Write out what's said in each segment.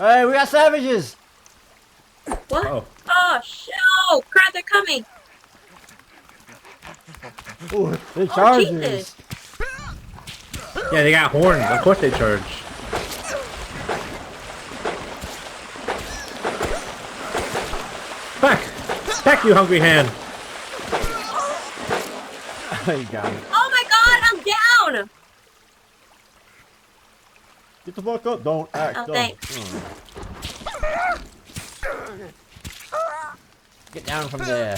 Hey, we got savages! What? Oh. Oh, shit. Oh, crap, they're coming. Ooh, the Oh, chargers! Jesus. Yeah, they got horns. Of course they charge. Back! Back, you hungry hand! You got it. Oh my god, I'm down. Get the fuck up! Don't act Oh, up. thanks. Get down from there.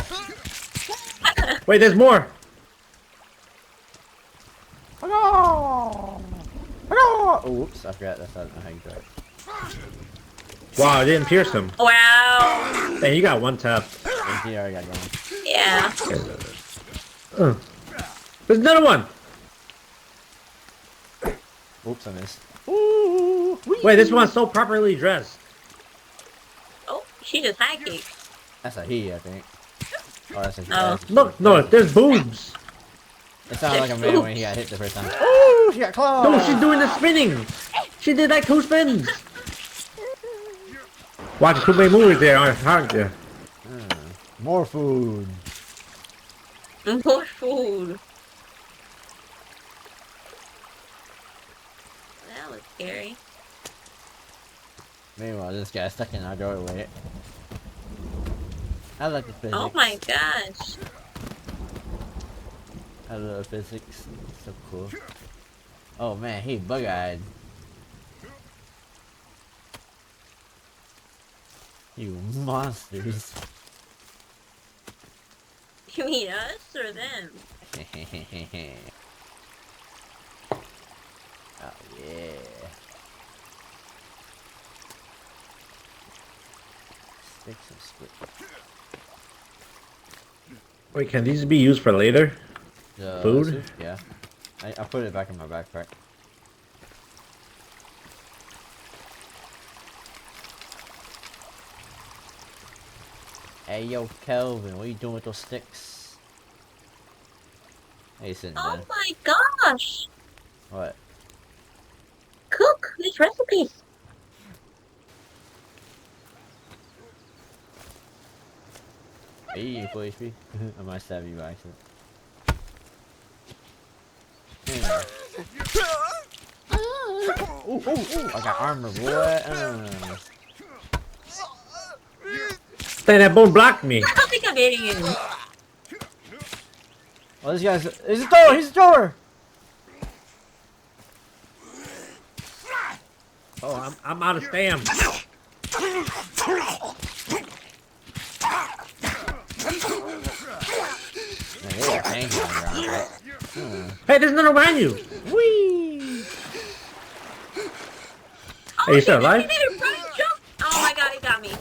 Wait, there's more! Hello! Hello! Oops, I forgot that's not how you do it. Wow, I didn't pierce him. Wow. Hey, you got one tap. He already got going. Yeah. There's another one! Oops, I missed. Ooh! Wait, this one's so properly dressed. Oh, she just high kicked. That's a he, I think. Oh, that's a he. Oh. Look, no, there's boobs! It sounded like a man when he got hit the first time. Oh, She got claws! no, she's doing the spinning! She did like 2 spins! Watch too many movies there, aren't you? More food. More food. That was scary. Meanwhile, this guy's stuck in our doorway. I like the physics. Oh my gosh. I love physics. It's so cool. Oh man, he bug-eyed. You monsters. You mean us or them? Oh yeah. Sticks and split. Wait, can these be used for later? Food? Soup? Yeah. I put it back in my backpack. Hey yo, Kelvin, what are you doing with those sticks? Hey, sitting Oh down. my gosh. What? Cook these recipes. Hey, you full HP? I might stab you by accident. Ooh, ooh, ooh! I got armor, boy. Dang, that bone blocked me. I don't think I'm hitting him. Oh, this guy's. He's a thrower! He's a thrower! Oh, I'm out of stam. Man, they got tanks on the ground, right? Hey, there's another behind you. Whee! Oh, Hey, you still alive? he did a running jump. Oh my god, he got me.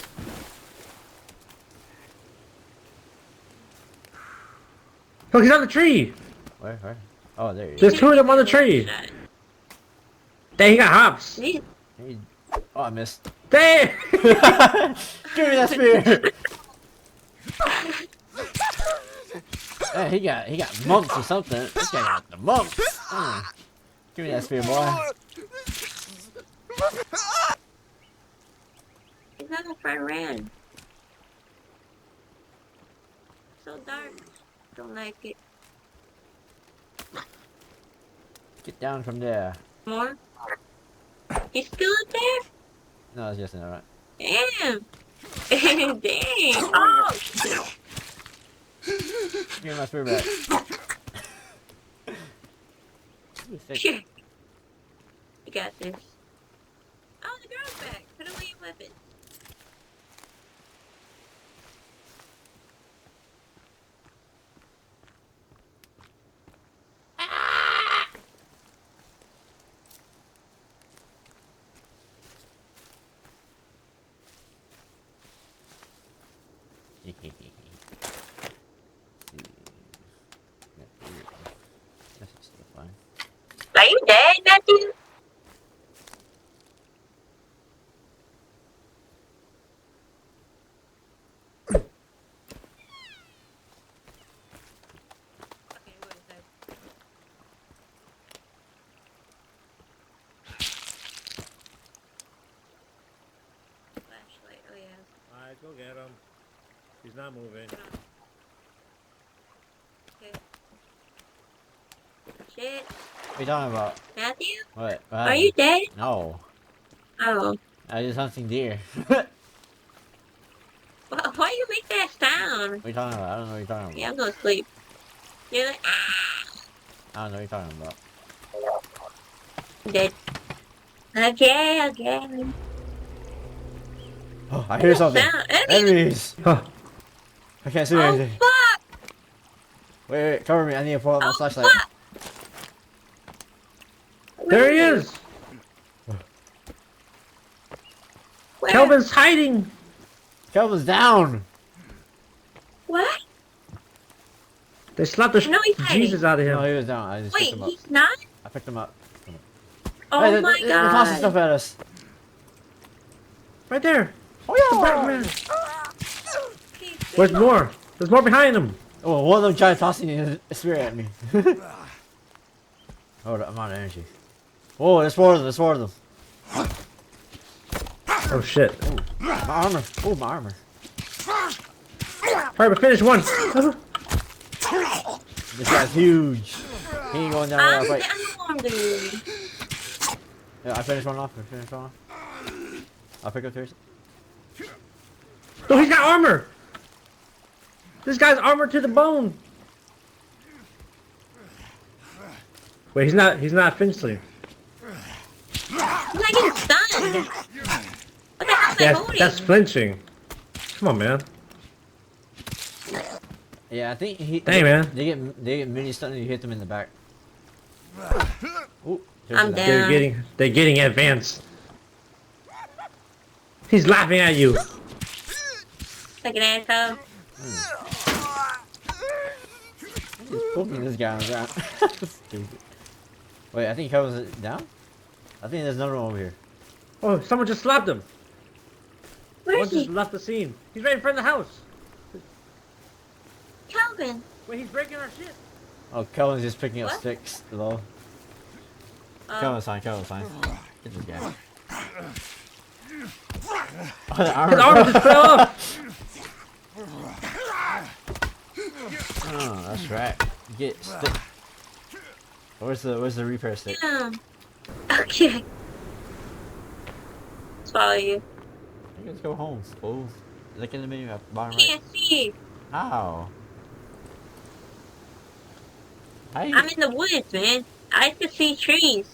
Look, he's on the tree. Where? Where? Oh, there he is. There's 2 of them on the tree. Dang, he got hops. He- Hey. Oh, I missed. Dang. Give me that spear! Hey, he got mumps or something. This guy got the mumps. Give me that spear, boy. He's not a friend ran. So dark. Don't like it. Get down from there. More? He's still up there? No, it's just in the right. Damn. Dang. Oh, shit. Give me my spear back. Sure. You got this. Oh, the girl's back. Put away your weapon. This is still fine. Are you dead, Matthew? Okay, what is that? Go get him. He's not moving. Okay. Shit. What are you talking about? Matthew? What? Are you dead? No. Oh. I was hunting deer. Why you make that sound? What are you talking about? I don't know what you're talking about. Yeah, I'm gonna sleep. You're like, ah! I don't know what you're talking about. I'm dead. Okay. Oh, I hear something. Sound. Enemies! Huh. I can't see Oh, anything. fuck! Wait, cover me. I need to pull out my Oh, flashlight. fuck! There he is! Where? Kelvin's hiding! Kelvin's down! What? They slapped the No, he's hiding. Jesus out of him. No, he was down. I just Wait, picked him up. he's not? I picked him up. Oh Hey, my they're tossing stuff god. at us. Right there. Oh, The yeah! black man. Where's more? There's more behind him. Oh, one of them tried tossing a spear at me. Oh, I'm out of energy. Oh, there's four of them. There's four of them. Oh shit. Oh, my armor. Oh, my armor. Alright, we finished one. This guy's huge. He ain't going down I'm without a fight. down, dude. Yeah, I finished one off. I finished one off. I'll pick up yours. Oh, he's got armor. This guy's armored to the bone. Wait, he's not flinching. He's like getting stunned. What the hell is I holding? That's flinching. Come on, man. Yeah, I think he. Dang, man. They get mini stunned and you hit them in the back. Ooh, I'm down. down. They're getting advanced. He's laughing at you. Like an asshole. Just poking this guy on the ground. Stupid. Wait, I think Kelvin's down? I think there's another one over here. Oh, someone just slapped him. Where Someone is he? just left the scene. He's right in front of the house. Calvin. Wait, he's breaking our shit. Oh, Kelvin's just picking up What? sticks. Hello. Kelvin's fine. Kelvin's fine. Get this guy. Oh, the armor. His armor just fell off. Oh, that's right. Get stick. Where's the repair stick? Yeah. Okay. Let's follow you. Let's go home. Oh, look in the menu at the bottom right. Can't see. How? How you? I'm in the woods, man. I can see trees.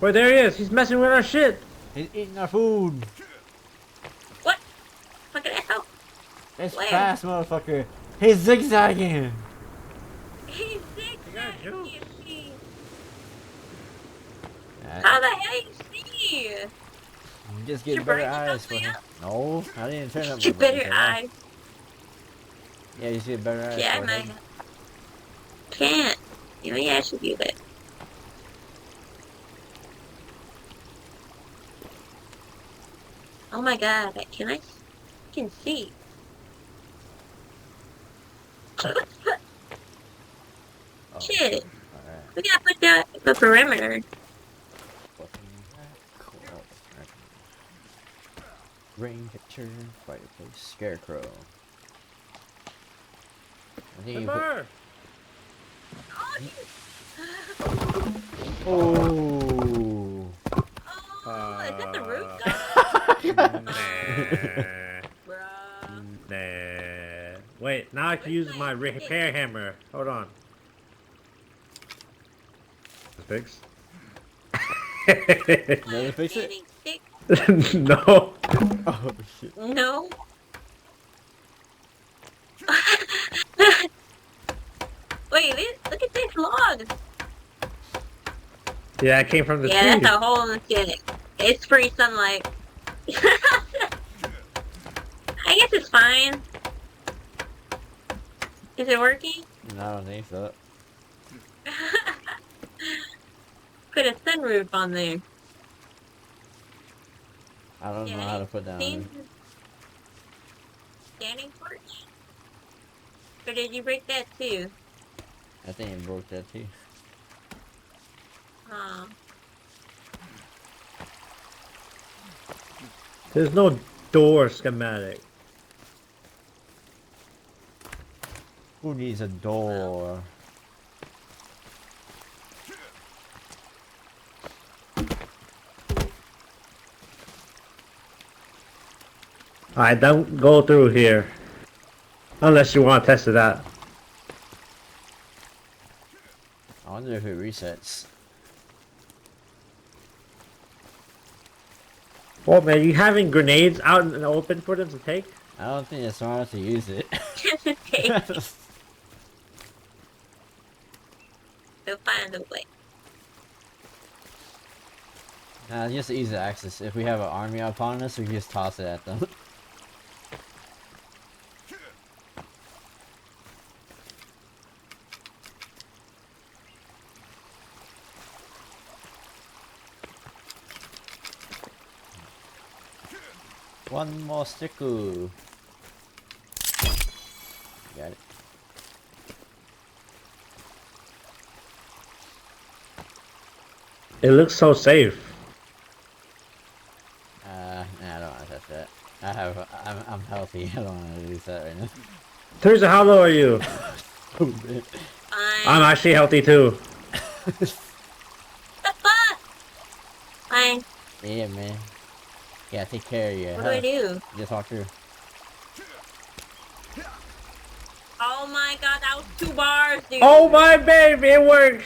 Wait, there he is. He's messing with our shit. He's eating our food. What? Fucking asshole. It's Where? fast, motherfucker. He's zigzagging. He's sick. got I jokes. can't see. Yeah, How the hell you see? you just Did get you better break eyes for something him. up? No, I didn't turn up. You my better brightness, eyes. Yeah, you see better eyes. Yeah, I for might. him. Can't. Maybe I should do that. Oh my god, can I can see. Oh, Shit. alright. We gotta put the perimeter. Rain picture, fireplace, scarecrow. I think you Remember? oh. Oh, is that the roof? Bruh. Nah. Wait, now I can use my repair hammer. Hold on. Fix? Never fix it? Standing stick? No. Oh shit. No. Wait, look at this log. Yeah, it came from the Yeah, tree. that's a whole mechanic. It's free sunlight. I guess it's fine. Is it working? No, I don't think so. Put a sunroof on there. I don't know how to put that on. Standing porch? Or did you break that too? I think it broke that too. Oh. There's no door schematic. Who needs a door? Alright, don't go through here. Unless you want to test it out. I wonder if it resets. Well, man, you having grenades out in the open for them to take? I don't think it's smart to use it. Okay. They'll find a way. Nah, just easy access. If we have an army upon us, we can just toss it at them. One more sticker. Got it. It looks so safe. Nah, I don't want to touch that. I'm healthy. I don't want to use that right now. Teresa, how low are you? Fine. I'm actually healthy too. The fuck? Fine. Yeah, man. Yeah, take care of you. What do I do? Just walk through. Oh my god, that was 2 bars, dude. Oh my baby, it worked!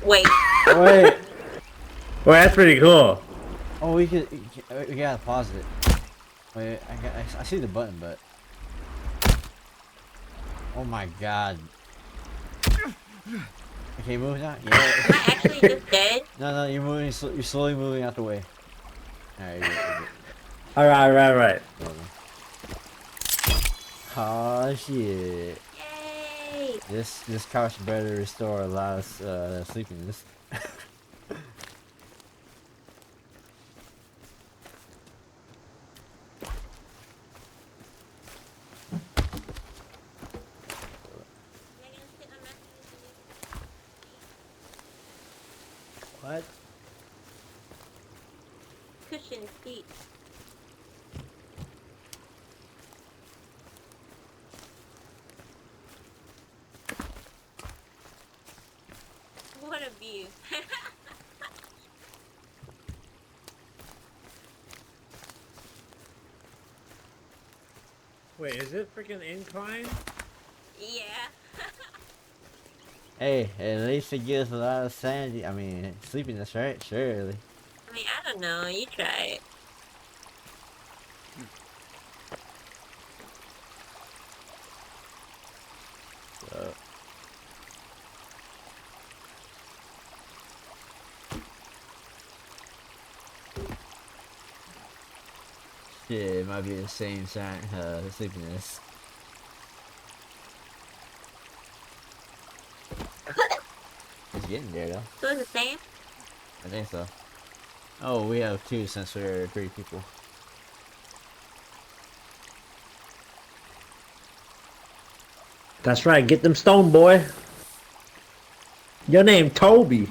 Wait. Wait. Well, that's pretty cool. Oh, we gotta pause it. Wait, I see the button, but. Oh my god. Okay, move now. Yeah. Am I actually just dead? No, you're moving. You're slowly moving out the way. Alright, you're good. Alright. Oh shit. Yay! This couch better restore a lot of sleepiness. What? Cushion seat. What a view. Wait, is it freaking incline? Yeah. Hey, at least it gives a lot of sanity. I mean, sleepiness, right? Surely. I mean, I don't know. You try it. So. Shit, it might be the same sleepiness. It's getting there though. So it's the same? I think so. Oh, we have 2 since we're 3 people. That's right, get them stone, boy. Your name Toby.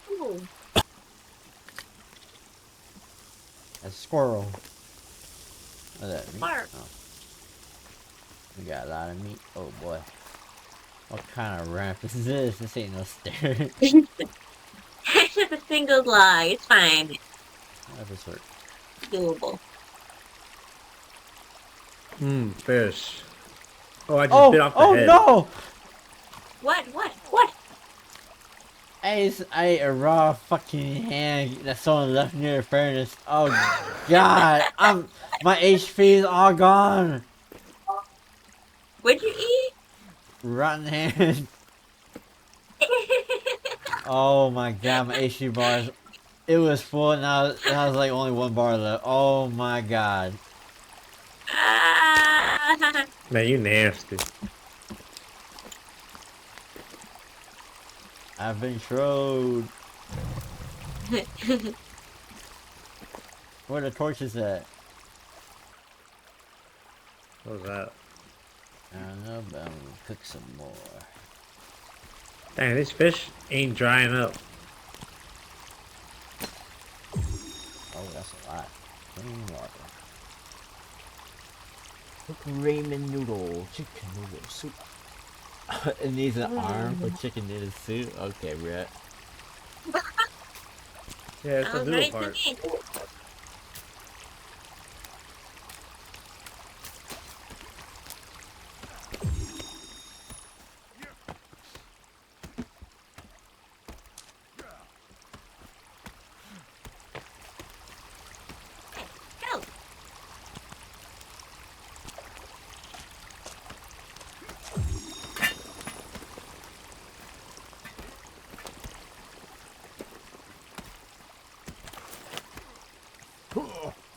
Ooh. A squirrel. What's that? Meat? Bark. Oh. We got a lot of meat. Oh boy. What kind of ramp is this? This ain't no stair. It's just a single log. It's fine. How does this work? Doable. Fish. Oh, I just bit off the head. Oh no! What? Hey, it's a raw fucking hand that someone left near the furnace. Oh god, my HP is all gone. What'd you eat? Rotten hand. Oh my god, my HP bars. It was full and now was like only 1 bar left. Oh my god. Ah. Man, you nasty. I've been trolled. Where the torches at? What was that? I don't know, but I'm gonna cook some more. Dang, this fish ain't drying up. Oh, that's a lot. Clean water. Cook ramen noodle, chicken noodle soup. It needs an arm for chicken noodle soup. Okay, Brett. Yeah, it's the Sounds noodle right to part. me. Go.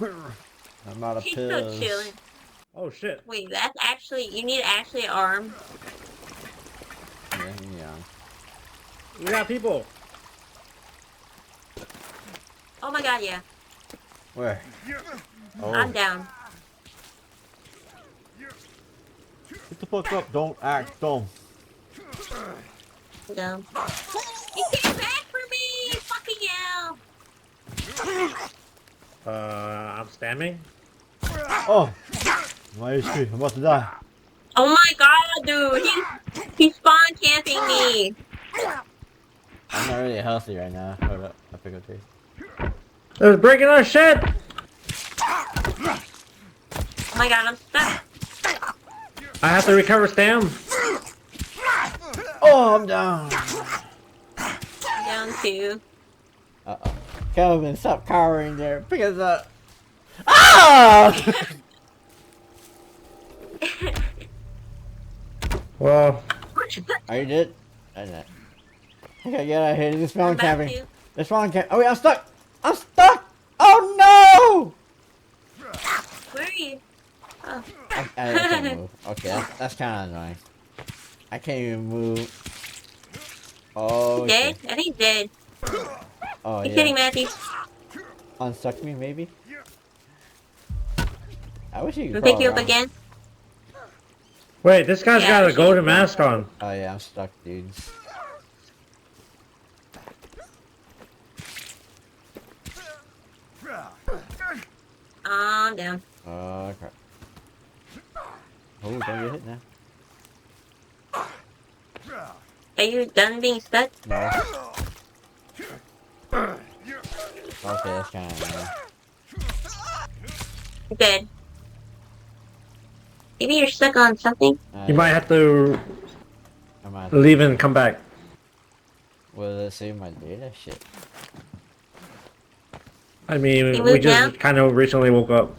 I'm out of He's so pills. chilling. Oh shit. Wait, that's actually, you need actually an arm. Yeah. We got people. Oh my god, yeah. Where? Oh. I'm down. Get the fuck up, don't act dumb. I'm down. You came back for me! Fucking hell! I'm spamming. Oh! My HP, I'm about to die. Oh my god, dude! He's spawn camping me! I'm not really healthy right now. Hold up, I'll pick up these. They're breaking our shit! Oh my god, I'm stuck. I have to recover stam. Oh, I'm down. I'm down too. Uh-oh. Kelvin, stop cowering there. Pick us up. Ah! Well, Are you dead? I know. I gotta get out of here. This I'm spawn about camping. to. This spawn camp. Oh wait, I'm stuck. I'm stuck. Oh Where are you? Oh. no! I can't move. Okay, that's kind of annoying. I can't even move. Oh. Dead? I think dead. Oh You yeah. kidding, Matthew? Unstuck me maybe. I wish you could We'll crawl pick you up around. again. wait, this guy's Yeah, got a she- golden mask on. Oh yeah, I'm stuck, dude. I'm down. Oh crap. Oh, don't get hit now. Are you done being stuck? No. Okay, that's kind of annoying. Dead. Maybe you're stuck on something? You might have to I might. leave and come back. Will it save my data? Shit. I mean, You we moved just now? kind of recently woke up.